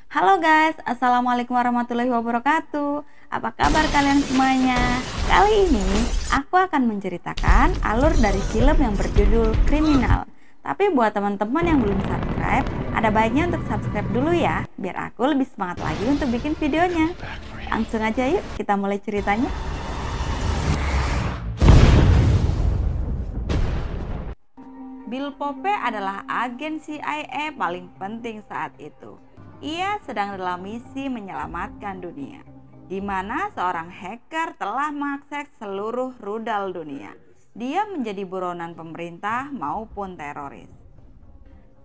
Halo guys, Assalamualaikum warahmatullahi wabarakatuh. Apa kabar kalian semuanya? Kali ini aku akan menceritakan alur dari film yang berjudul Kriminal. Tapi buat teman-teman yang belum subscribe, ada baiknya untuk subscribe dulu ya, biar aku lebih semangat lagi untuk bikin videonya. Langsung aja yuk kita mulai ceritanya. Bill Pope adalah agen CIA paling penting saat itu. Ia sedang dalam misi menyelamatkan dunia, di mana seorang hacker telah mengakses seluruh rudal dunia. Dia menjadi buronan pemerintah maupun teroris.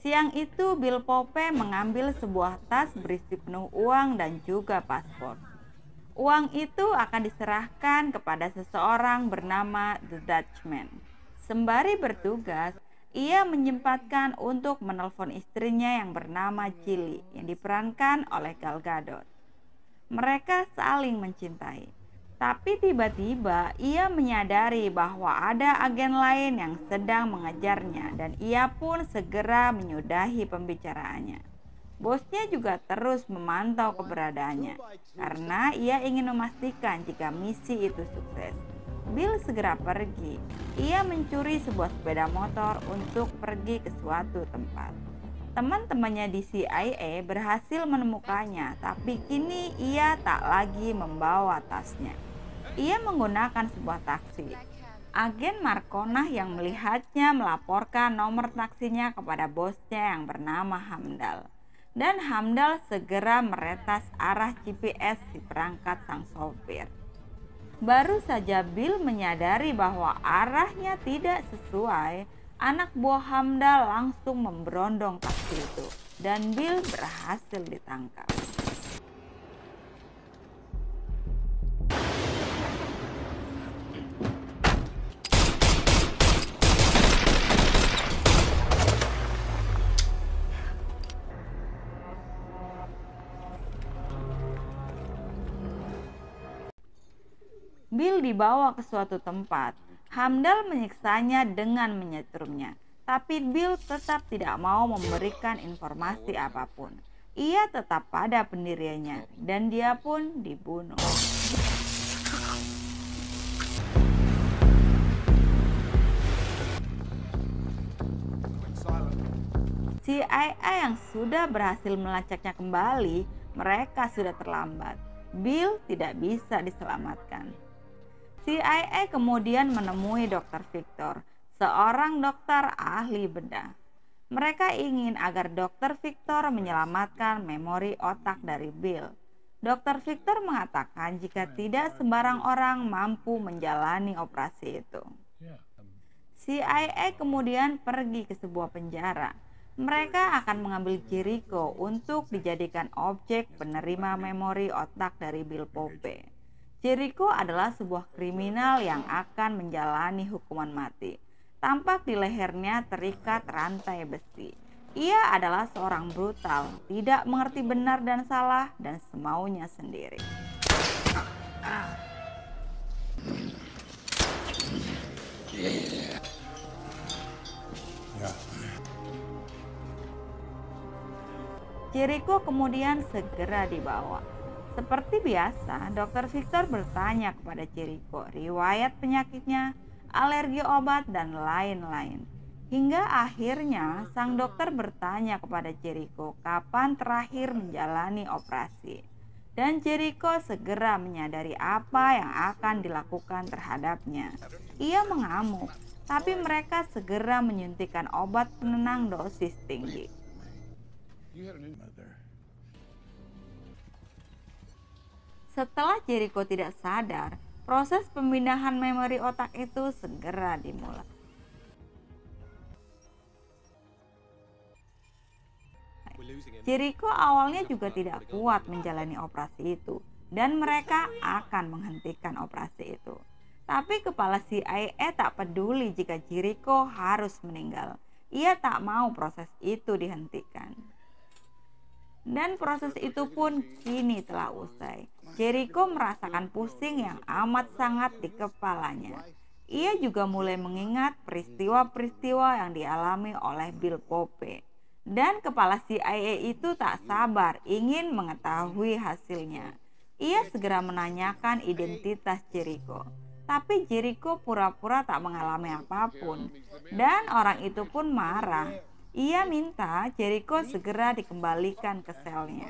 Siang itu Bill Pope mengambil sebuah tas berisi penuh uang dan juga paspor. Uang itu akan diserahkan kepada seseorang bernama The Dutchman. Sembari bertugas, ia menyempatkan untuk menelpon istrinya yang bernama Chili yang diperankan oleh Gal Gadot. Mereka saling mencintai. Tapi tiba-tiba ia menyadari bahwa ada agen lain yang sedang mengejarnya dan ia pun segera menyudahi pembicaraannya. Bosnya juga terus memantau keberadaannya karena ia ingin memastikan jika misi itu sukses. Bill segera pergi. Ia mencuri sebuah sepeda motor untuk pergi ke suatu tempat. Teman-temannya di CIA berhasil menemukannya, tapi kini ia tak lagi membawa tasnya. Ia menggunakan sebuah taksi. Agen Marcona yang melihatnya melaporkan nomor taksinya kepada bosnya yang bernama Hamdal. Dan Hamdal segera meretas arah GPS di perangkat sang sopir. Baru saja Bill menyadari bahwa arahnya tidak sesuai, anak buah Hamdal langsung memberondong taksi itu dan Bill berhasil ditangkap. Bill dibawa ke suatu tempat. Hamdal menyiksanya dengan menyetrumnya. Tapi Bill tetap tidak mau memberikan informasi apapun. Ia tetap pada pendiriannya dan dia pun dibunuh. CIA yang sudah berhasil melacaknya kembali, mereka sudah terlambat. Bill tidak bisa diselamatkan. CIA kemudian menemui Dr. Victor, seorang dokter ahli bedah. Mereka ingin agar Dr. Victor menyelamatkan memori otak dari Bill. Dr. Victor mengatakan jika tidak sembarang orang mampu menjalani operasi itu. CIA kemudian pergi ke sebuah penjara. Mereka akan mengambil Jericho untuk dijadikan objek penerima memori otak dari Bill Pope. Jericho adalah sebuah kriminal yang akan menjalani hukuman mati. Tampak di lehernya terikat rantai besi. Ia adalah seorang brutal, tidak mengerti benar dan salah, dan semaunya sendiri. Jericho kemudian segera dibawa. Seperti biasa, Dr. Victor bertanya kepada Jericho riwayat penyakitnya, alergi obat, dan lain-lain. Hingga akhirnya sang dokter bertanya kepada Jericho kapan terakhir menjalani operasi. Dan Jericho segera menyadari apa yang akan dilakukan terhadapnya. Ia mengamuk, tapi mereka segera menyuntikkan obat penenang dosis tinggi. Setelah Jericho tidak sadar, proses pemindahan memori otak itu segera dimulai. Jericho awalnya juga tidak kuat menjalani operasi itu, dan mereka akan menghentikan operasi itu. Tapi kepala CIA tak peduli jika Jericho harus meninggal. Ia tak mau proses itu dihentikan. Dan proses itu pun kini telah usai. Jericho merasakan pusing yang amat sangat di kepalanya. Ia juga mulai mengingat peristiwa-peristiwa yang dialami oleh Bill Pope. Dan kepala CIA itu tak sabar ingin mengetahui hasilnya. Ia segera menanyakan identitas Jericho. Tapi Jericho pura-pura tak mengalami apapun. Dan orang itu pun marah. Ia minta Jericho segera dikembalikan ke selnya.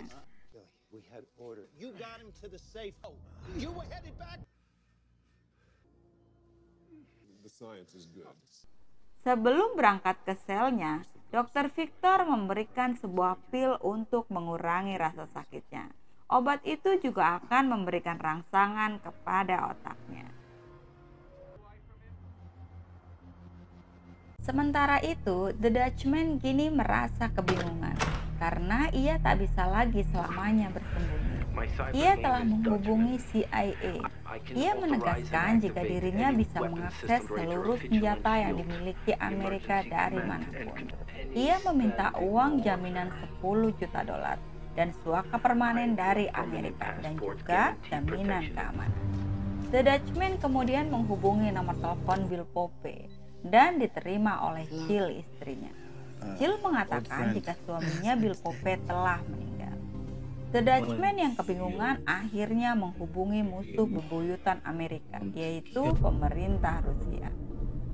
Sebelum berangkat ke selnya, Dr. Victor memberikan sebuah pil untuk mengurangi rasa sakitnya. Obat itu juga akan memberikan rangsangan kepada otaknya. Sementara itu, The Dutchman kini merasa kebingungan karena ia tak bisa lagi selamanya bersembunyi. Ia telah menghubungi CIA. Ia menegaskan jika dirinya bisa mengakses seluruh senjata yang dimiliki Amerika dari manapun. Ia meminta uang jaminan $10 juta dan suaka permanen dari Amerika dan juga jaminan keamanan. The Dutchman kemudian menghubungi nomor telepon Bill Pope dan diterima oleh Jill, istrinya. Jill mengatakan jika suaminya Bill Pope telah meninggal. The Dutchman yang kebingungan akhirnya menghubungi musuh bebuyutan Amerika, yaitu pemerintah Rusia.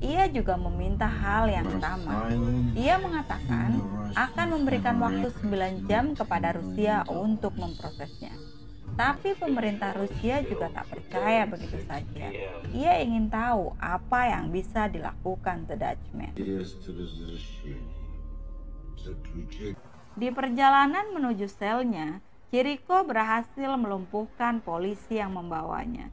Ia juga meminta hal yang sama. Ia mengatakan akan memberikan waktu 9 jam kepada Rusia untuk memprosesnya. Tapi pemerintah Rusia juga tak percaya begitu saja. Ia ingin tahu apa yang bisa dilakukan The Dutchman. Di perjalanan menuju selnya, Jericho berhasil melumpuhkan polisi yang membawanya.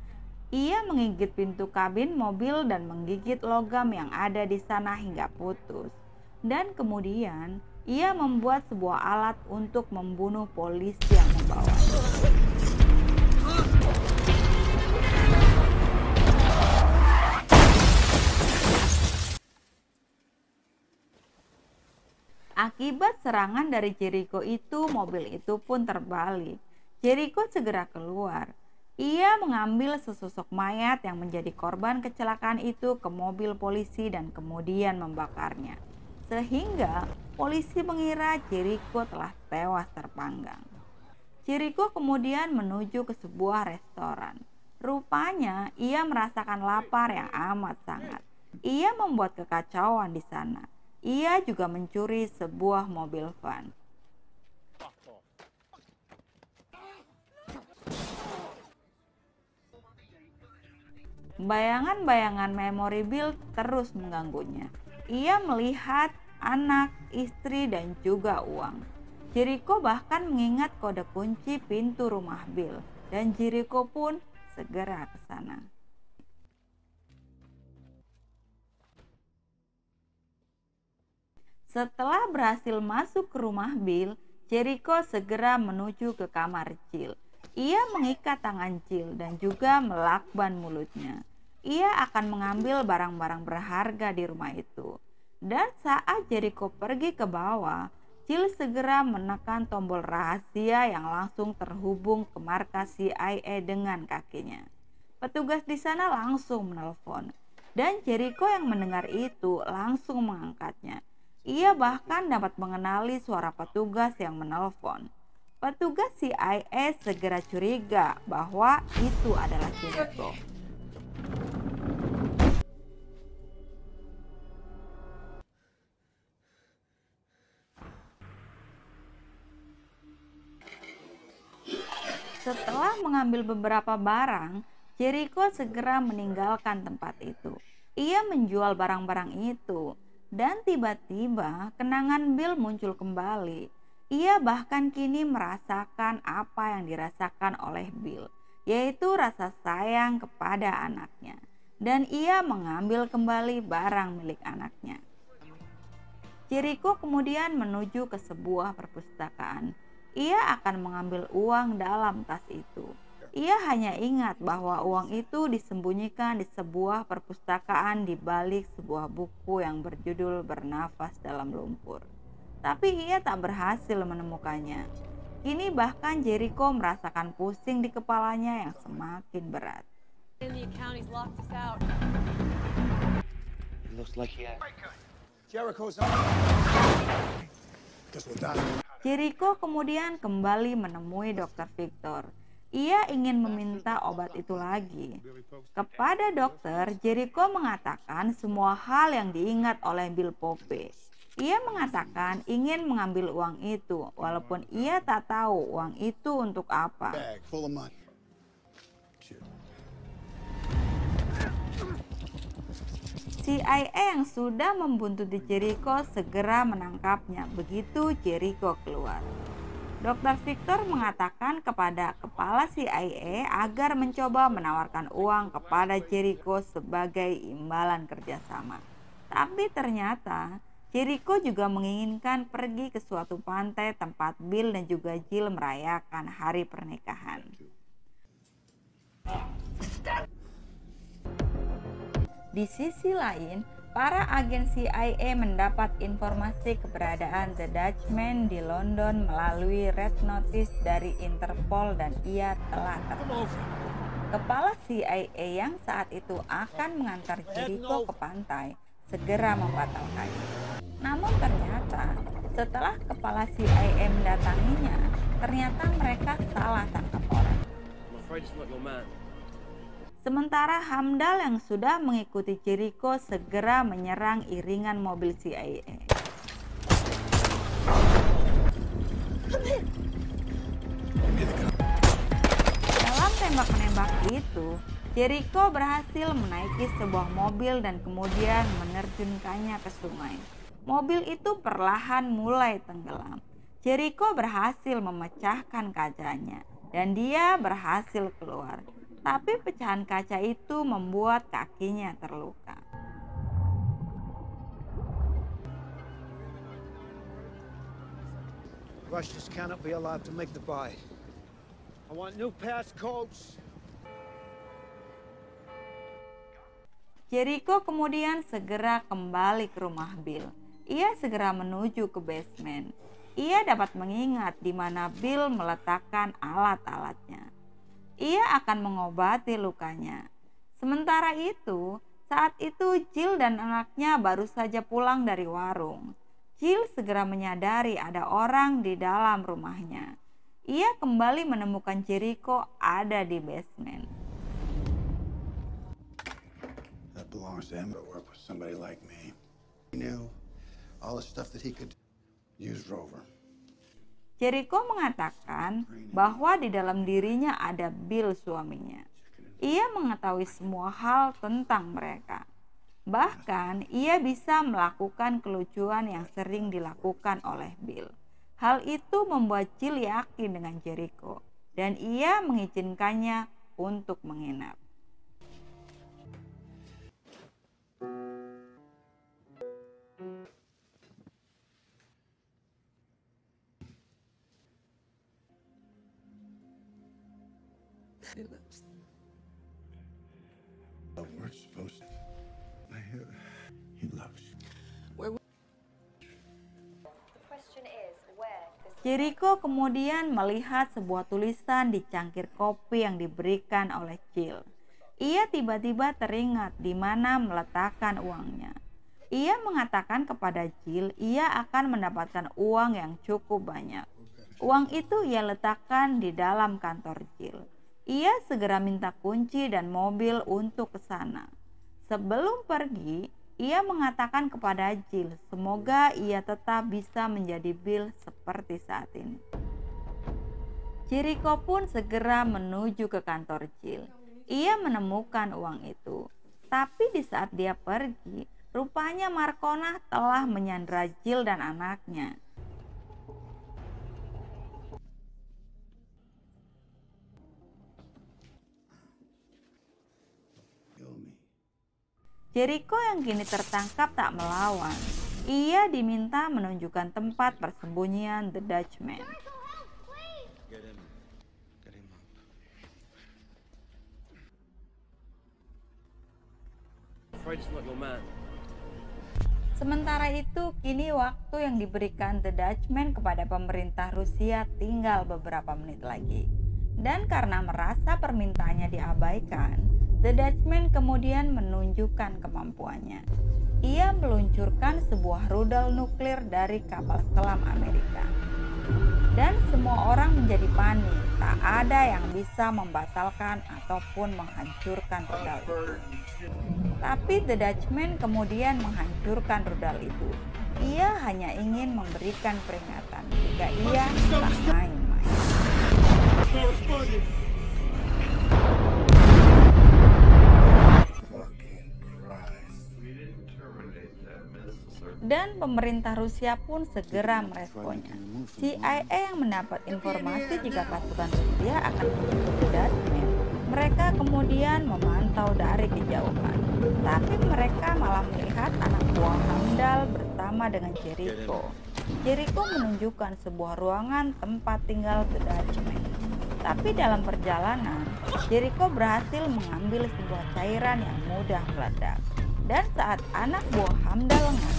Ia menggigit pintu kabin mobil dan menggigit logam yang ada di sana hingga putus. Dan kemudian, ia membuat sebuah alat untuk membunuh polisi yang membawanya. Akibat serangan dari Jericho itu, mobil itu pun terbalik. Jericho segera keluar. Ia mengambil sesosok mayat yang menjadi korban kecelakaan itu ke mobil polisi dan kemudian membakarnya. Sehingga polisi mengira Jericho telah tewas terpanggang. Jericho kemudian menuju ke sebuah restoran. Rupanya ia merasakan lapar yang amat sangat. Ia membuat kekacauan di sana. Ia juga mencuri sebuah mobil van. Bayangan-bayangan memori Bill terus mengganggunya. Ia melihat anak, istri, dan juga uang. Jericho bahkan mengingat kode kunci pintu rumah Bill, dan Jericho pun segera ke sana. Setelah berhasil masuk ke rumah Bill, Jericho segera menuju ke kamar Jill. Ia mengikat tangan Jill dan juga melakban mulutnya. Ia akan mengambil barang-barang berharga di rumah itu. Dan saat Jericho pergi ke bawah, Jill segera menekan tombol rahasia yang langsung terhubung ke markas CIA dengan kakinya. Petugas di sana langsung menelpon, dan Jericho yang mendengar itu langsung mengangkatnya. Ia bahkan dapat mengenali suara petugas yang menelpon. Petugas CIA segera curiga bahwa itu adalah Jericho. Setelah mengambil beberapa barang, Jericho segera meninggalkan tempat itu. Ia menjual barang-barang itu. Dan tiba-tiba kenangan Bill muncul kembali. Ia bahkan kini merasakan apa yang dirasakan oleh Bill, yaitu rasa sayang kepada anaknya. Dan ia mengambil kembali barang milik anaknya. Jericho kemudian menuju ke sebuah perpustakaan. Ia akan mengambil uang dalam tas itu. Ia hanya ingat bahwa uang itu disembunyikan di sebuah perpustakaan di balik sebuah buku yang berjudul Bernafas dalam Lumpur. Tapi ia tak berhasil menemukannya. Kini bahkan Jericho merasakan pusing di kepalanya yang semakin berat. Jericho kemudian kembali menemui Dr. Victor. Ia ingin meminta obat itu lagi. Kepada dokter, Jericho mengatakan semua hal yang diingat oleh Bill Pope. Ia mengatakan ingin mengambil uang itu, walaupun ia tak tahu uang itu untuk apa. CIA yang sudah membuntuti Jericho segera menangkapnya begitu Jericho keluar. Dr. Victor mengatakan kepada kepala CIA agar mencoba menawarkan uang kepada Jericho sebagai imbalan kerjasama. Tapi ternyata Jericho juga menginginkan pergi ke suatu pantai tempat Bill dan juga Jill merayakan hari pernikahan. Di sisi lain, para agen CIA mendapat informasi keberadaan The Dutchman di London melalui red notice dari Interpol dan ia telah tertangkap. Kepala CIA yang saat itu akan mengantar Jericho ke pantai segera membatalkannya. Namun ternyata setelah kepala CIA mendatanginya, ternyata mereka salah tangkap orang. Sementara Hamdal yang sudah mengikuti Jericho segera menyerang iringan mobil CIA. Dalam tembak-menembak itu, Jericho berhasil menaiki sebuah mobil dan kemudian menerjunkannya ke sungai. Mobil itu perlahan mulai tenggelam. Jericho berhasil memecahkan kacanya dan dia berhasil keluar. Tapi pecahan kaca itu membuat kakinya terluka. Russians cannot be allowed to make the buy. I want new passcodes. Jericho kemudian segera kembali ke rumah Bill. Ia segera menuju ke basement. Ia dapat mengingat di mana Bill meletakkan alat-alatnya. Ia akan mengobati lukanya. Sementara itu, saat itu Jill dan anaknya baru saja pulang dari warung. Jill segera menyadari ada orang di dalam rumahnya. Ia kembali menemukan Jericho ada di basement. That belongs to him to work with somebody like me. He knew all the stuff that he could use Rover. Jericho mengatakan bahwa di dalam dirinya ada Bill suaminya. Ia mengetahui semua hal tentang mereka. Bahkan ia bisa melakukan kelucuan yang sering dilakukan oleh Bill. Hal itu membuat Jill yakin dengan Jericho dan ia mengizinkannya untuk menginap. We're supposed to. He loves you. Jericho kemudian melihat sebuah tulisan di cangkir kopi yang diberikan oleh Jill. Ia tiba-tiba teringat di mana meletakkan uangnya. Ia mengatakan kepada Jill ia akan mendapatkan uang yang cukup banyak. Uang itu ia letakkan di dalam kantor Jill. Ia segera minta kunci dan mobil untuk ke sana. Sebelum pergi, ia mengatakan kepada Jill semoga ia tetap bisa menjadi Bill seperti saat ini. Jericho pun segera menuju ke kantor Jill. Ia menemukan uang itu. Tapi di saat dia pergi, rupanya Marcona telah menyandra Jill dan anaknya. Jericho yang kini tertangkap tak melawan. Ia diminta menunjukkan tempat persembunyian The Dutchman. Sementara itu, kini waktu yang diberikan The Dutchman kepada pemerintah Rusia tinggal beberapa menit lagi. Dan karena merasa permintaannya diabaikan, The Dutchman kemudian menunjukkan kemampuannya. ia meluncurkan sebuah rudal nuklir dari kapal selam Amerika. Dan semua orang menjadi panik, tak ada yang bisa membatalkan ataupun menghancurkan rudal itu. Tapi The Dutchman kemudian menghancurkan rudal itu. Ia hanya ingin memberikan peringatan jika ia tak main-main. Dan pemerintah Rusia pun segera meresponnya. CIA yang mendapat informasi jika pasukan Rusia akan menuju The Dutchman, mereka kemudian memantau dari kejauhan. Tapi mereka malah melihat anak buah Hamdal bersama dengan Jericho. Jericho menunjukkan sebuah ruangan tempat tinggal The Dutchman. Tapi dalam perjalanan, Jericho berhasil mengambil sebuah cairan yang mudah meledak. Dan saat anak buah Hamdal lengah,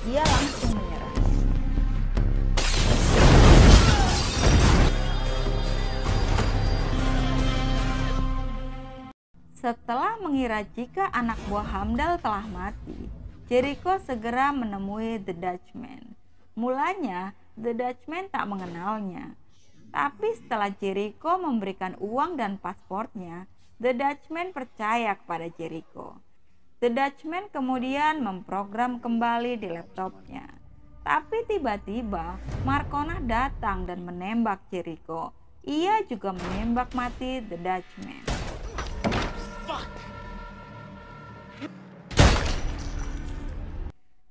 ia langsung menyerah. Setelah mengira jika anak buah Hamdal telah mati, Jericho segera menemui The Dutchman. Mulanya, The Dutchman tak mengenalnya. Tapi setelah Jericho memberikan uang dan pasportnya, The Dutchman percaya kepada Jericho. The Dutchman kemudian memprogram kembali di laptopnya. Tapi tiba-tiba Marcona datang dan menembak Jericho. Ia juga menembak mati The Dutchman.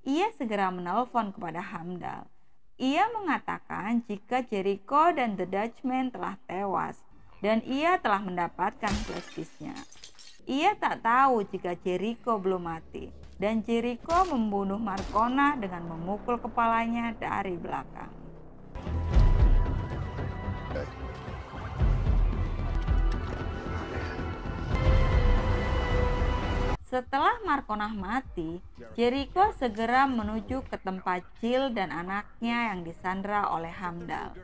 Ia segera menelpon kepada Hamdal. Ia mengatakan jika Jericho dan The Dutchman telah tewas dan ia telah mendapatkan flashdisknya. Ia tak tahu jika Jericho belum mati dan Jericho membunuh Marcona dengan memukul kepalanya dari belakang. Setelah Marcona mati, Jericho segera menuju ke tempat Jill dan anaknya yang disandra oleh Hamdal.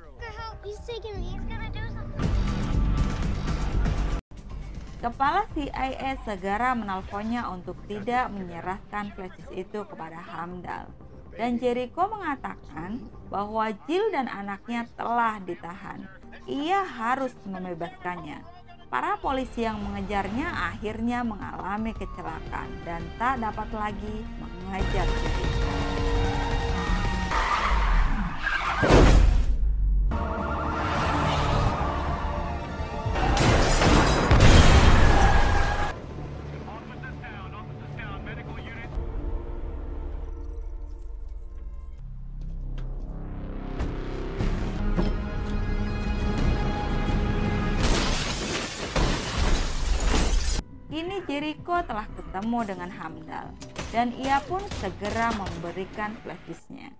Kepala CIA segera menelponnya untuk tidak menyerahkan flashdisk itu kepada Hamdal. Dan Jericho mengatakan bahwa Jill dan anaknya telah ditahan. Ia harus membebaskannya. Para polisi yang mengejarnya akhirnya mengalami kecelakaan dan tak dapat lagi mengejar Jericho. Kini Jericho telah ketemu dengan Hamdal dan ia pun segera memberikan flashdisknya.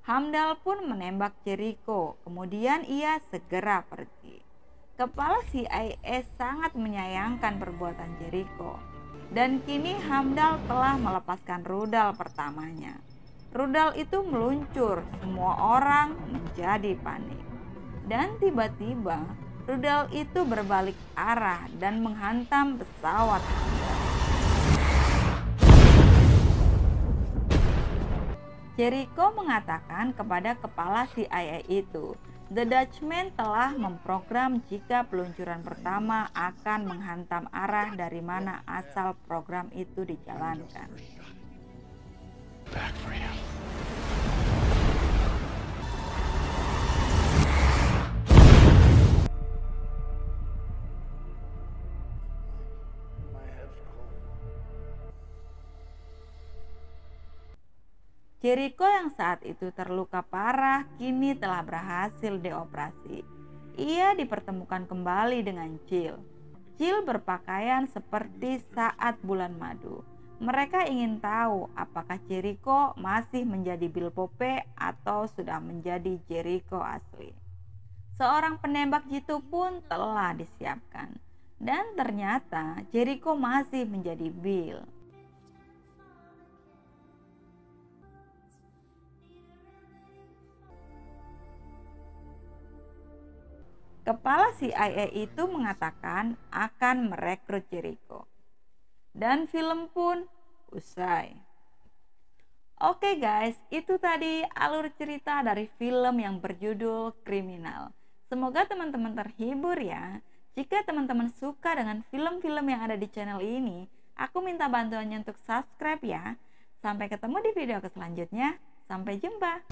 Hamdal pun menembak Jericho, kemudian ia segera pergi. Kepala CIA sangat menyayangkan perbuatan Jericho dan kini Hamdal telah melepaskan rudal pertamanya. Rudal itu meluncur, semua orang menjadi panik. Dan tiba-tiba rudal itu berbalik arah dan menghantam pesawat Hamdal. Jericho mengatakan kepada kepala CIA itu, The Dutchman telah memprogram jika peluncuran pertama akan menghantam arah dari mana asal program itu dijalankan. Jericho yang saat itu terluka parah kini telah berhasil dioperasi. Ia dipertemukan kembali dengan Jill. Jill berpakaian seperti saat bulan madu. Mereka ingin tahu apakah Jericho masih menjadi Bill Pope atau sudah menjadi Jericho asli. Seorang penembak jitu pun telah disiapkan. Dan ternyata Jericho masih menjadi Bill. Kepala CIA itu mengatakan akan merekrut Jericho. Dan film pun usai. Oke guys, itu tadi alur cerita dari film yang berjudul Kriminal. Semoga teman-teman terhibur ya. Jika teman-teman suka dengan film-film yang ada di channel ini, aku minta bantuannya untuk subscribe ya. Sampai ketemu di video selanjutnya. Sampai jumpa.